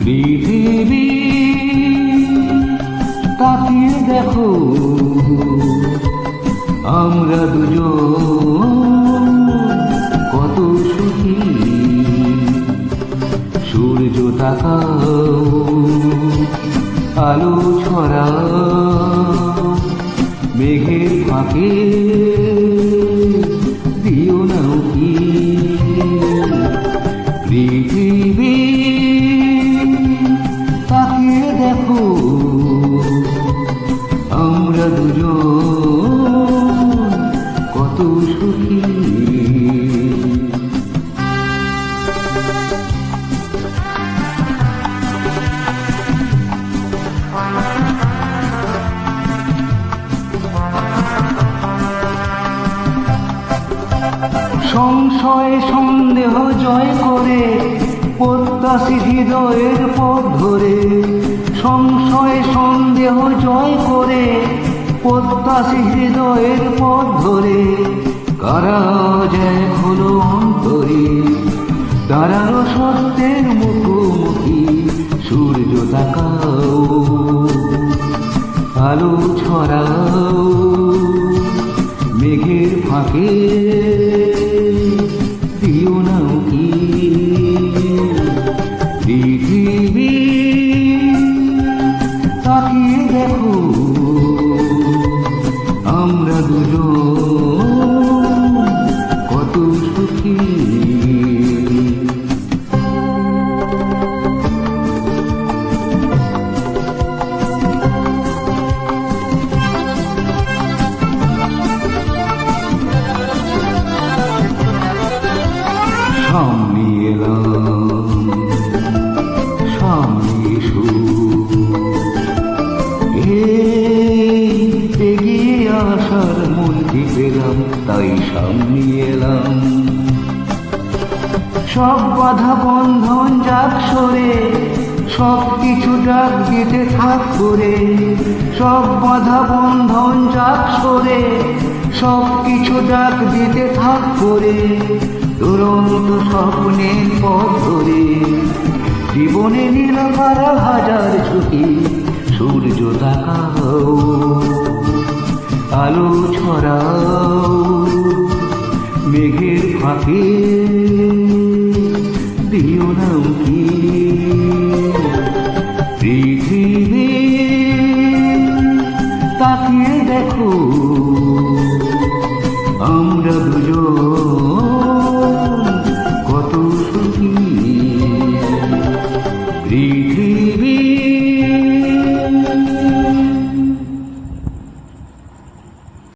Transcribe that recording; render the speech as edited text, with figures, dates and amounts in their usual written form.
পৃথিবী তাকিয়ে দেখো, আমরা দুজন কত সুখী। সূর্য তাকাও, আলো ছড়া, মেঘের ফাঁকে দিও না উকি। পৃথিবী তাকিয়ে দেখো, আমরা দুজন কত সুখী। সংশয় সন্দেহ জয় করে প্রত্যাশী হৃদয়ের পথ ধরে, সংশয় সন্দেহ জয় করে প্রত্যাশী হৃদয়ের পথ ধরে, কারা যায় হলো অন্তরে দাঁড়ানো সত্যের মুখোমুখি। সূর্য তাকাও, আলো ছড়াও, মেঘের ফাঁকে দিও না উকি। পৃথিবী তাকিয়ে দেখো, আমরা দুজন কত সুখী। সামনে এলাম, সামনে এসো, এগিয়ে আসার মধ্যে পেলাম, তাই সামনে এলাম। সব বাধা বন্ধন যাক সরে, সব কিছু ডাক দিতে থাক করে। সব বাধা বন্ধন যাক সরে, সব কিছু ডাক দিতে থাক করে। দুরন্ত স্বপ্নের পথ ধরে জীবনে নীলকার হাজার ঝুঁকি। সূর্য তাকাও, আলো ছড়াও, মেঘের ফাঁকে দিও না উকি। পৃথিবী তাকিয়ে দেখো, আমরা দুজন কত সুখী। পৃথিবী